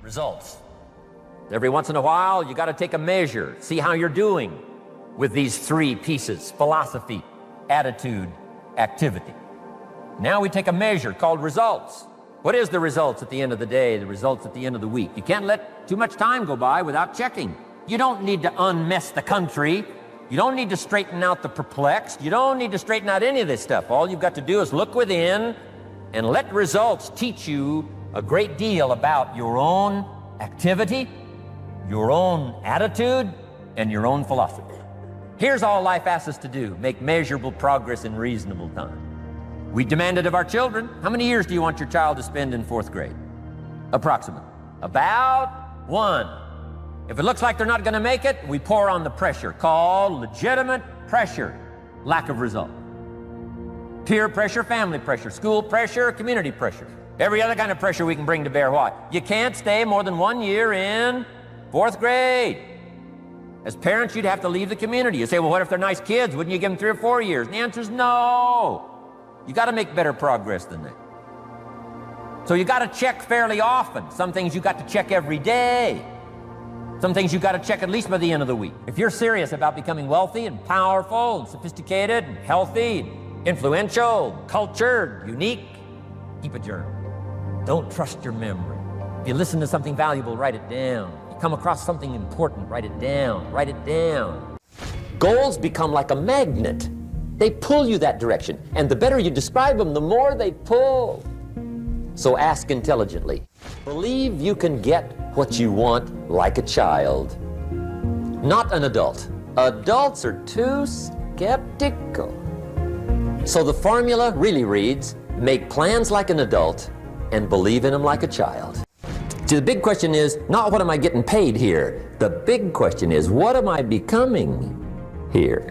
results. Every once in a while, you got to take a measure, see how you're doing with these three pieces: philosophy, attitude, activity. Now we take a measure called results. What is the results at the end of the day, the results at the end of the week? You can't let too much time go by without checking. You don't need to unmess the country. You don't need to straighten out the perplexed. You don't need to straighten out any of this stuff. All you've got to do is look within and let results teach you a great deal about your own activity, your own attitude, and your own philosophy. Here's all life asks us to do: make measurable progress in reasonable time. We demand it of our children. How many years do you want your child to spend in 4th grade? Approximately. About 1. If it looks like they're not going to make it, we pour on the pressure, called legitimate pressure, lack of result. Peer pressure, family pressure, school pressure, community pressure. Every other kind of pressure we can bring to bear. Why? You can't stay more than 1 year in 4th grade. As parents, you'd have to leave the community. You say, well, what if they're nice kids? Wouldn't you give them 3 or 4 years? And the answer is no. You got to make better progress than that. So you got to check fairly often. Some things you got to check every day. Some things you got to check at least by the end of the week. If you're serious about becoming wealthy and powerful and sophisticated and healthy and influential, cultured, unique, keep a journal. Don't trust your memory. If you listen to something valuable, write it down. You come across something important, write it down. Write it down. Goals become like a magnet. They pull you that direction. And the better you describe them, the more they pull. So ask intelligently. Believe you can get what you want like a child, not an adult. Adults are too skeptical. So the formula really reads: make plans like an adult and believe in them like a child. See, the big question is not what am I getting paid here? The big question is what am I becoming here?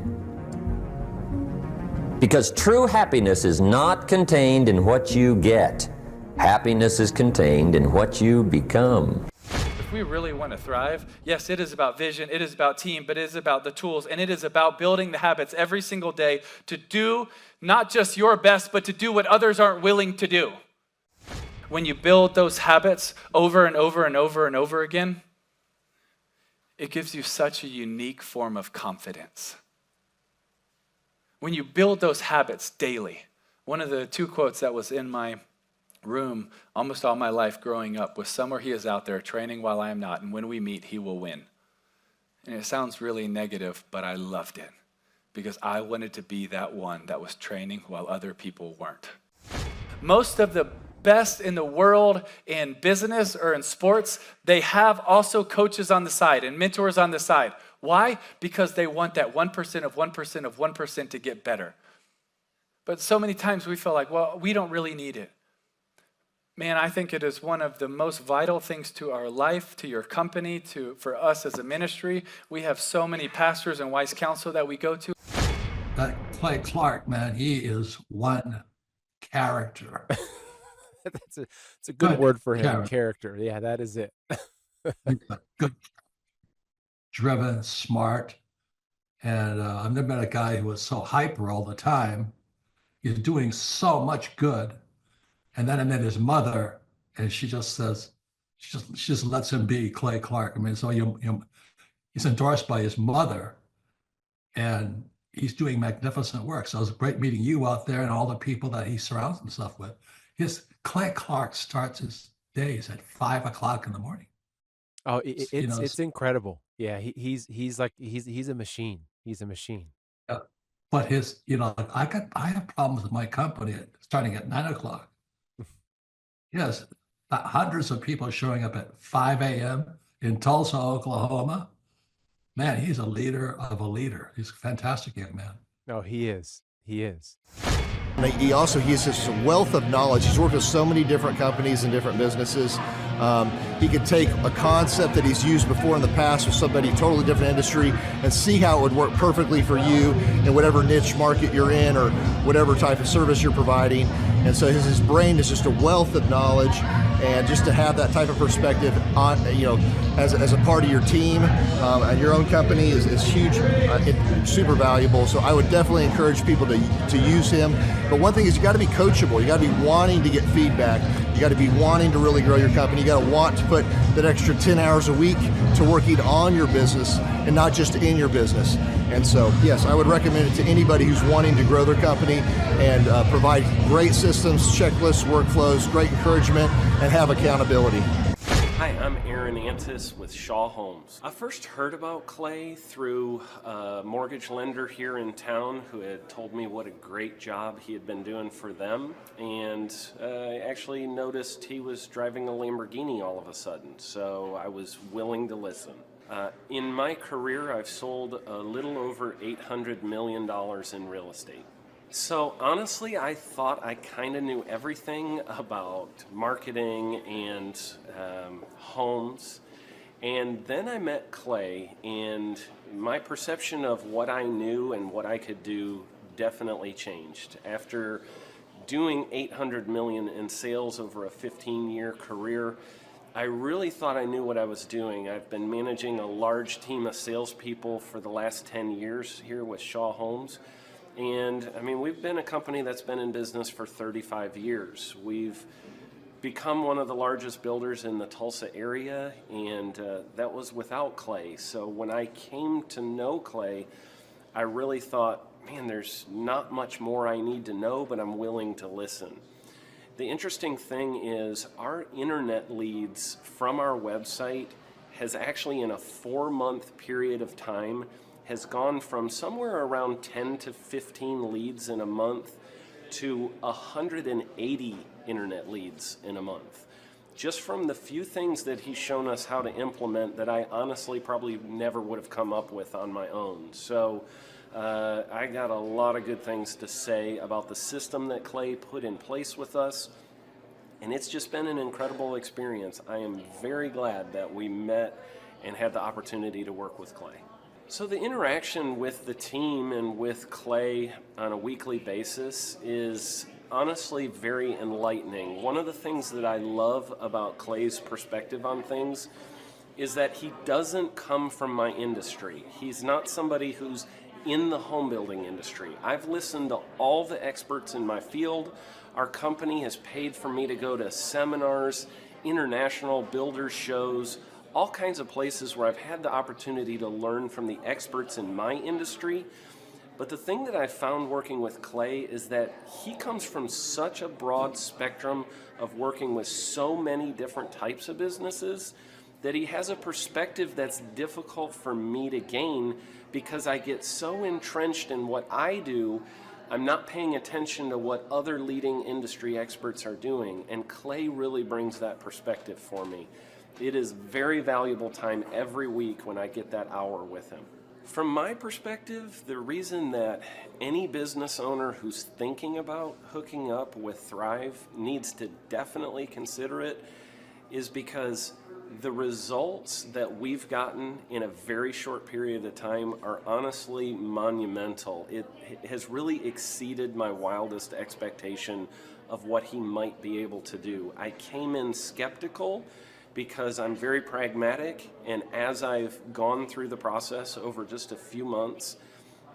Because true happiness is not contained in what you get. Happiness is contained in what you become. If we really want to thrive, yes, it is about vision, it is about team, but it is about the tools, and it is about building the habits every single day to do not just your best, but to do what others aren't willing to do. When you build those habits over and over and over and over again, it gives you such a unique form of confidence. When you build those habits daily, one of the 2 quotes that was in my room almost all my life growing up was, somewhere he is out there training while I am not, and when we meet, he will win. And it sounds really negative, but I loved it because I wanted to be that one that was training while other people weren't. Most of the best in the world in business or in sports, they have also coaches on the side and mentors on the side. Why? Because they want that 1% of 1% of 1% to get better. But so many times we feel like, well, we don't really need it. Man, I think it is one of the most vital things to our life, to your company, for us as a ministry. We have so many pastors and wise counsel that we go to. That Clay Clark, man, he is one character. It's a good word for him, character. Yeah, that is it. Good, driven, smart. And I've never met a guy who was so hyper all the time. He's doing so much good. And then I met his mother, and she just says, she just lets him be Clay Clark. I mean, so he's endorsed by his mother, and he's doing magnificent work. So it was great meeting you out there and all the people that he surrounds himself with. Clay Clark starts his days at 5 o'clock in the morning. Oh, it's incredible. Yeah, he's a machine. He's a machine. Yeah. But I have problems with my company starting at 9 o'clock. Yes, hundreds of people showing up at 5 a.m. in Tulsa, Oklahoma. Man, he's a leader of a leader. He's a fantastic young man. No, he is. He is. He has such a wealth of knowledge. He's worked with so many different companies and different businesses. He could take a concept that he's used before in the past with somebody totally different industry and see how it would work perfectly for you in whatever niche market you're in or whatever type of service you're providing. And so his brain is just a wealth of knowledge, And just to have that type of perspective on, as a part of your team and your own company is huge, it's super valuable. So I would definitely encourage people to use him. But one thing is you got to be coachable. You got to be wanting to get feedback. You got to be wanting to really grow your company. You got to want to put that extra 10 hours a week to working on your business and not just in your business. And so, yes, I would recommend it to anybody who's wanting to grow their company and provide great systems, checklists, workflows, great encouragement, and have accountability. Hi, I'm Aaron Antis with Shaw Homes. I first heard about Clay through a mortgage lender here in town who had told me what a great job he had been doing for them, and I actually noticed he was driving a Lamborghini all of a sudden, so I was willing to listen. In my career, I've sold a little over $800 million in real estate. So honestly, I thought I kind of knew everything about marketing and homes. And then I met Clay, and my perception of what I knew and what I could do definitely changed. After doing $800 million in sales over a 15-year career, I really thought I knew what I was doing. I've been managing a large team of salespeople for the last 10 years here with Shaw Homes. And I mean, we've been a company that's been in business for 35 years. We've become one of the largest builders in the Tulsa area, and that was without Clay. So when I came to know Clay, I really thought, man, there's not much more I need to know, but I'm willing to listen. The interesting thing is our internet leads from our website has actually, in a 4-month period of time, has gone from somewhere around 10 to 15 leads in a month to 180 internet leads in a month. Just from the few things that he's shown us how to implement that I honestly probably never would have come up with on my own. So I got a lot of good things to say about the system that Clay put in place with us. And it's just been an incredible experience. I am very glad that we met and had the opportunity to work with Clay. So the interaction with the team and with Clay on a weekly basis is honestly very enlightening. One of the things that I love about Clay's perspective on things is that he doesn't come from my industry. He's not somebody who's in the home building industry. I've listened to all the experts in my field. Our company has paid for me to go to seminars, international builder shows, all kinds of places where I've had the opportunity to learn from the experts in my industry. But the thing that I found working with Clay is that he comes from such a broad spectrum of working with so many different types of businesses that he has a perspective that's difficult for me to gain because I get so entrenched in what I do, I'm not paying attention to what other leading industry experts are doing. And Clay really brings that perspective for me. It is very valuable time every week when I get that hour with him. From my perspective, the reason that any business owner who's thinking about hooking up with Thrive needs to definitely consider it is because the results that we've gotten in a very short period of time are honestly monumental. It has really exceeded my wildest expectation of what he might be able to do. I came in skeptical because I'm very pragmatic, and as I've gone through the process over just a few months,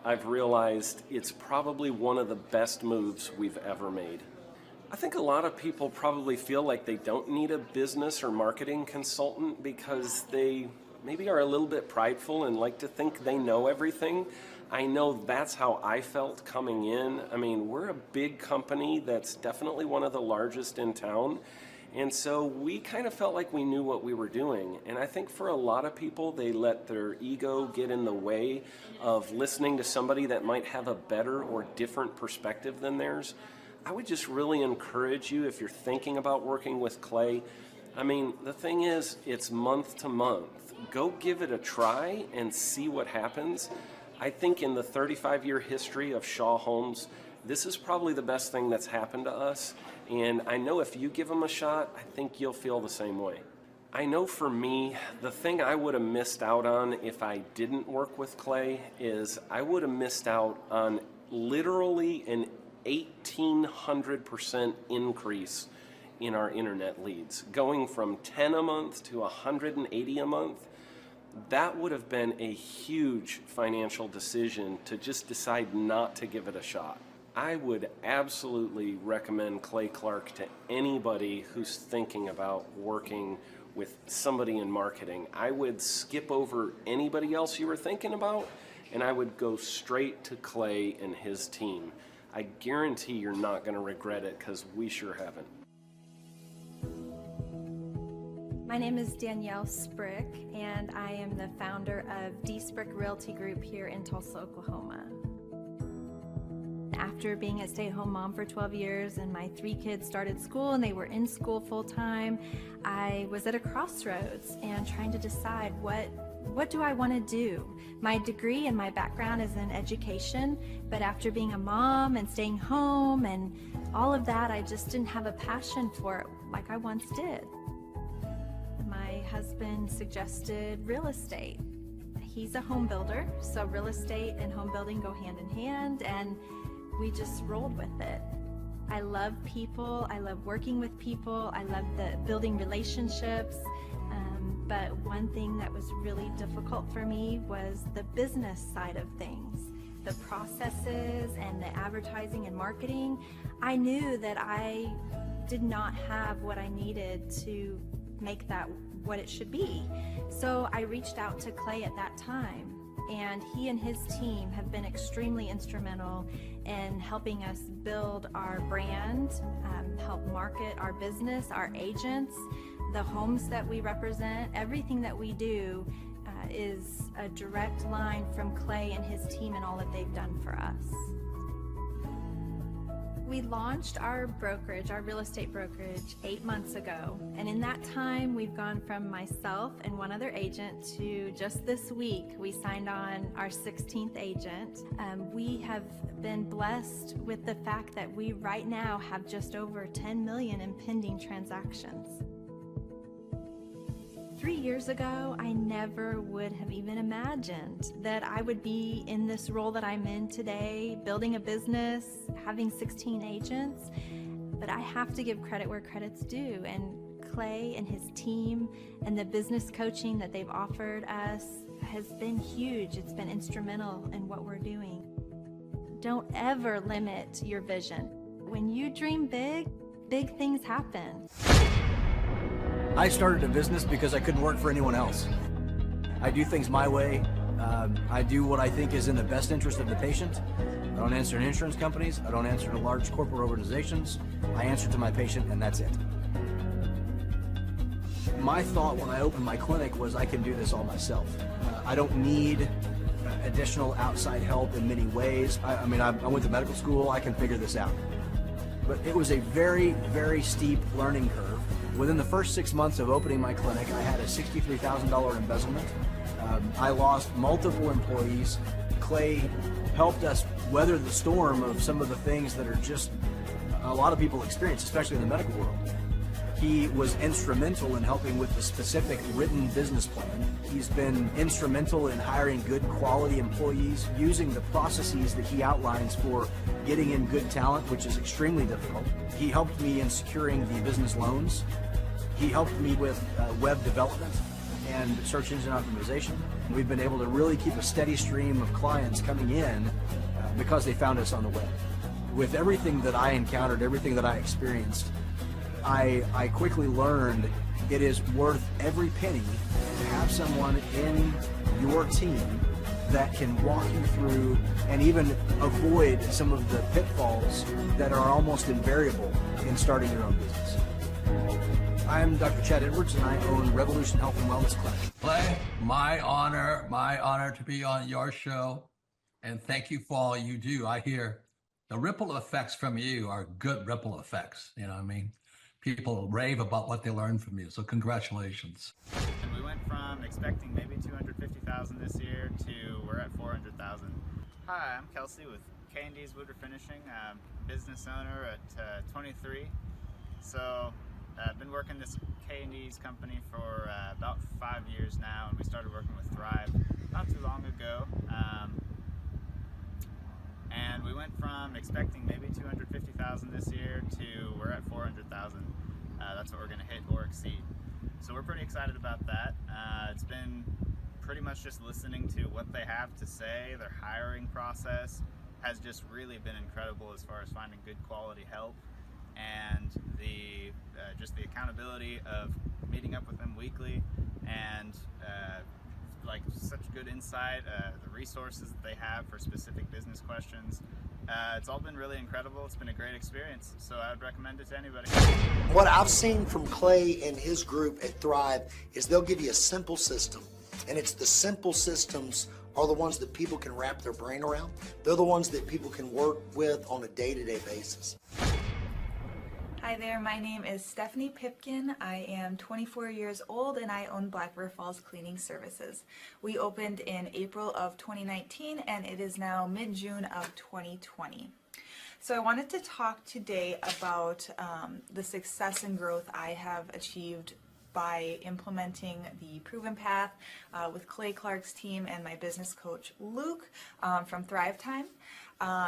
I've realized it's probably one of the best moves we've ever made. I think a lot of people probably feel like they don't need a business or marketing consultant because they maybe are a little bit prideful and like to think they know everything. I know that's how I felt coming in. I mean, we're a big company that's definitely one of the largest in town. And so we kind of felt like we knew what we were doing. And I think for a lot of people, they let their ego get in the way of listening to somebody that might have a better or different perspective than theirs. I would just really encourage you, if you're thinking about working with Clay, I mean, the thing is, it's month to month. Go give it a try and see what happens. I think in the 35-year history of Shaw Homes, this is probably the best thing that's happened to us. And I know if you give them a shot, I think you'll feel the same way. I know for me, the thing I would have missed out on if I didn't work with Clay is I would have missed out on literally an 1,800% increase in our internet leads. Going from 10 a month to 180 a month, that would have been a huge financial decision to just decide not to give it a shot. I would absolutely recommend Clay Clark to anybody who's thinking about working with somebody in marketing. I would skip over anybody else you were thinking about, and I would go straight to Clay and his team. I guarantee you're not going to regret it, because we sure haven't. My name is Danielle Sprick, and I am the founder of D Sprick Realty Group here in Tulsa, Oklahoma. After being a stay-at-home mom for 12 years and my 3 kids started school and they were in school full-time, I was at a crossroads and trying to decide what do I want to do? My degree and my background is in education, but after being a mom and staying home and all of that, I just didn't have a passion for it like I once did. My husband suggested real estate. He's a home builder, so real estate and home building go hand in hand, and we just rolled with it. I love people, I love working with people, I love the building relationships, but one thing that was really difficult for me was the business side of things. The processes and the advertising and marketing. I knew that I did not have what I needed to make that what it should be. So I reached out to Clay at that time, and he and his team have been extremely instrumental in helping us build our brand, help market our business, our agents, the homes that we represent. Everything that we do is a direct line from Clay and his team and all that they've done for us. We launched our brokerage, our real estate brokerage, 8 months ago. And in that time, we've gone from myself and one other agent to just this week, we signed on our 16th agent. We have been blessed with the fact that we right now have just over 10 million in pending transactions. 3 years ago, I never would have even imagined that I would be in this role that I'm in today, building a business, having 16 agents. But I have to give credit where credit's due, and Clay and his team and the business coaching that they've offered us has been huge. It's been instrumental in what we're doing. Don't ever limit your vision. When you dream big, big things happen. I started a business because I couldn't work for anyone else. I do things my way. I do what I think is in the best interest of the patient. I don't answer to insurance companies. I don't answer to large corporate organizations. I answer to my patient, and that's it. My thought when I opened my clinic was I can do this all myself. I don't need additional outside help in many ways. I went to medical school. I can figure this out. But it was a very, very steep learning curve. Within the first 6 months of opening my clinic, I had a $63,000 embezzlement. I lost multiple employees. Clay helped us weather the storm of some of the things that are just a lot of people experience, especially in the medical world. He was instrumental in helping with the specific written business plan. He's been instrumental in hiring good quality employees, using the processes that he outlines for getting in good talent, which is extremely difficult. He helped me in securing the business loans. He helped me with web development and search engine optimization. We've been able to really keep a steady stream of clients coming in because they found us on the web. With everything that I encountered, everything that I experienced, I quickly learned it is worth every penny to have someone in your team that can walk you through and even avoid some of the pitfalls that are almost invariable in starting your own business. I'm Dr. Chad Edwards, and I own Revolution Health and Wellness Clinic. Clay, my honor to be on your show, and thank you for all you do. I hear the ripple effects from you are good ripple effects, you know what I mean? People rave about what they learned from you, so congratulations. And we went from expecting maybe 250,000 this year to we're at 400,000. Hi, I'm Kelsey with K&D's Woodward Finishing, business owner at 23. So I've been working this K&D's company for about 5 years now, and we started working with Thrive not too long ago. And we went from expecting maybe 250,000 this year to we're at 400,000. that's what we're going to hit or exceed. So we're pretty excited about that. It's been pretty much just listening to what they have to say. Their hiring process has just really been incredible as far as finding good quality help, and the just the accountability of meeting up with them weekly, and like such good insight, the resources that they have for specific business questions. It's all been really incredible. It's been a great experience, so I would recommend it to anybody. What I've seen from Clay and his group at Thrive is they'll give you a simple system, and it's the simple systems are the ones that people can wrap their brain around. They're the ones that people can work with on a day-to-day basis. Hi there, my name is Stephanie Pipkin. I am 24 years old and I own Black River Falls Cleaning Services. We opened in April of 2019 and it is now mid-June of 2020. So I wanted to talk today about the success and growth I have achieved by implementing the Proven Path with Clay Clark's team and my business coach Luke from Thrivetime.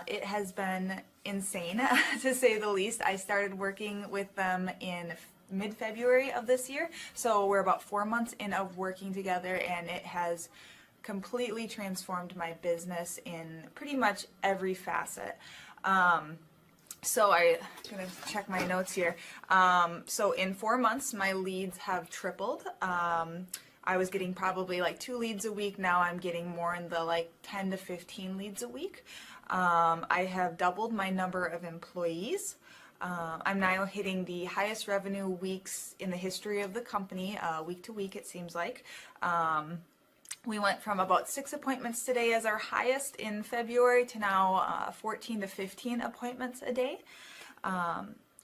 It has been insane to say the least. I started working with them in mid-February of this year, so we're about 4 months in of working together, and it has completely transformed my business in pretty much every facet. So I'm gonna check my notes here. So in 4 months, my leads have tripled. I was getting probably like 2 leads a week. Now I'm getting more in the like 10 to 15 leads a week. I have doubled my number of employees. I'm now hitting the highest revenue weeks in the history of the company, week to week it seems like. We went from about 6 appointments today as our highest in February to now 14 to 15 appointments a day.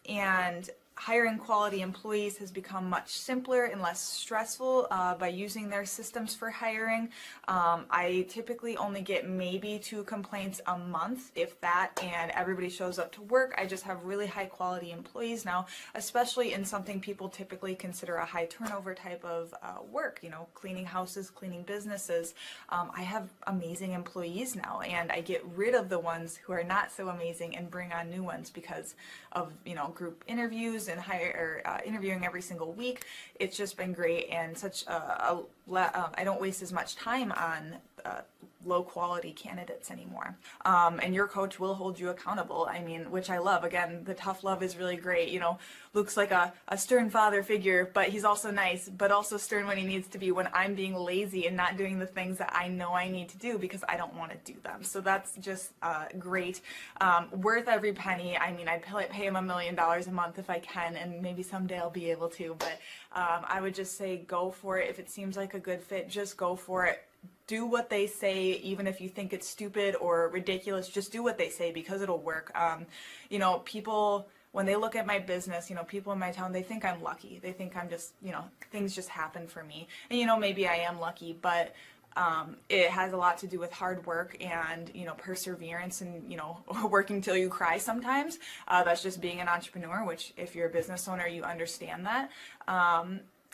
And hiring quality employees has become much simpler and less stressful by using their systems for hiring. I typically only get maybe 2 complaints a month, if that, and everybody shows up to work. I just have really high quality employees now, especially in something people typically consider a high turnover type of work, you know, cleaning houses, cleaning businesses. I have amazing employees now, and I get rid of the ones who are not so amazing and bring on new ones because of, you know, group interviews and interviewing every single week. It's just been great, and such I don't waste as much time on low quality candidates anymore. And your coach will hold you accountable. I mean, which I love. Again, the tough love is really great. You know, Luke's like a stern father figure, but he's also nice, but also stern when he needs to be when I'm being lazy and not doing the things that I know I need to do because I don't want to do them. So that's just great. Worth every penny. I mean, I'd pay him $1 million a month if I can, and maybe someday I'll be able to, but I would just say go for it. If it seems like a good fit, just go for it. Do what they say, even if you think it's stupid or ridiculous. Just do what they say because it'll work. You know, people, when they look at my business, you know, people in my town, they think I'm lucky. They think I'm just, you know, things just happen for me. And, you know, maybe I am lucky, but it has a lot to do with hard work and, you know, perseverance and, you know, working till you cry sometimes. That's just being an entrepreneur, which if you're a business owner, you understand that.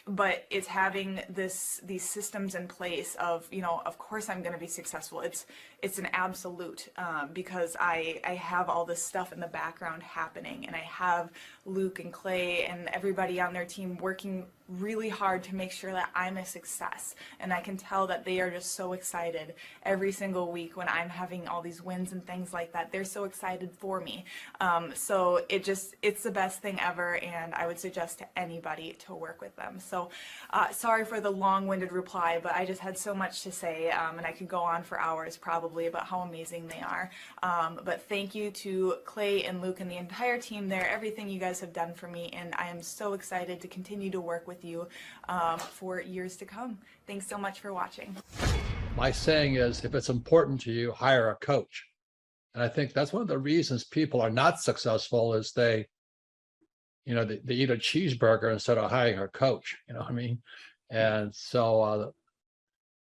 But it's having these systems in place of, you know, of course I'm going to be successful. It's an absolute because I have all this stuff in the background happening, and I have Luke and Clay and everybody on their team working really hard to make sure that I'm a success. And I can tell that they are just so excited every single week when I'm having all these wins and things like that. They're so excited for me. So it's the best thing ever, and I would suggest to anybody to work with them. So sorry for the long-winded reply, but I just had so much to say, and I could go on for hours probably about how amazing they are. But thank you to Clay and Luke and the entire team there, everything you guys have done for me, and I am so excited to continue to work with you for years to come. Thanks so much for watching. My saying is, if it's important to you, hire a coach. And I think that's one of the reasons people are not successful is they eat a cheeseburger instead of hiring a coach, you know what I mean? And so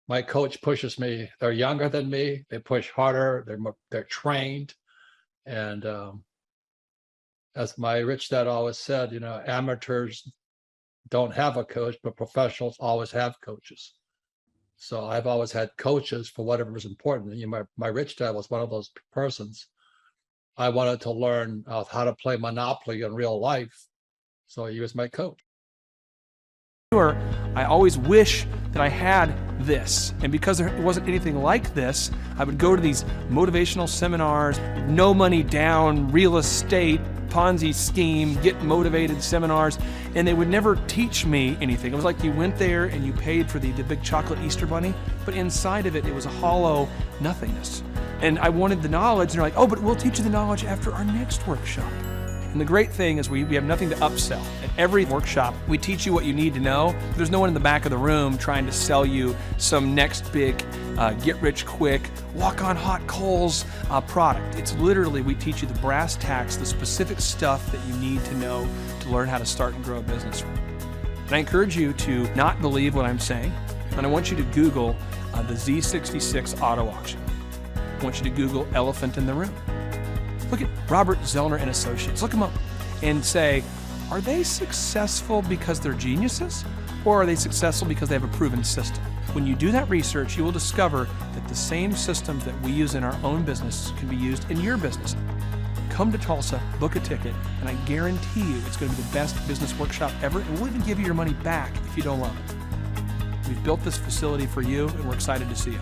my coach pushes me. They're younger than me. They push harder. They're trained. And as my rich dad always said, you know, amateurs don't have a coach, but professionals always have coaches. So I've always had coaches for whatever is important. You know, my rich dad was one of those persons. I wanted to learn how to play Monopoly in real life. So he was my coach. I always wish that I had this. And because there wasn't anything like this, I would go to these motivational seminars, no money down, real estate, Ponzi scheme, get motivated seminars, and they would never teach me anything. It was like you went there and you paid for the big chocolate Easter bunny, but inside of it, it was a hollow nothingness. And I wanted the knowledge, and they're like, oh, but we'll teach you the knowledge after our next workshop. And the great thing is we have nothing to upsell. At every workshop, we teach you what you need to know. There's no one in the back of the room trying to sell you some next big get-rich-quick, walk-on-hot coals product. It's literally, we teach you the brass tacks, the specific stuff that you need to know to learn how to start and grow a business. And I encourage you to not believe what I'm saying, and I want you to Google the Z66 auto auction. I want you to Google elephant in the room. Look at Robert Zellner and Associates. Look them up and say, are they successful because they're geniuses, or are they successful because they have a proven system? When you do that research, you will discover that the same systems that we use in our own business can be used in your business. Come to Tulsa, book a ticket, and I guarantee you it's going to be the best business workshop ever, and we'll even give you your money back if you don't love it. We've built this facility for you, and we're excited to see you.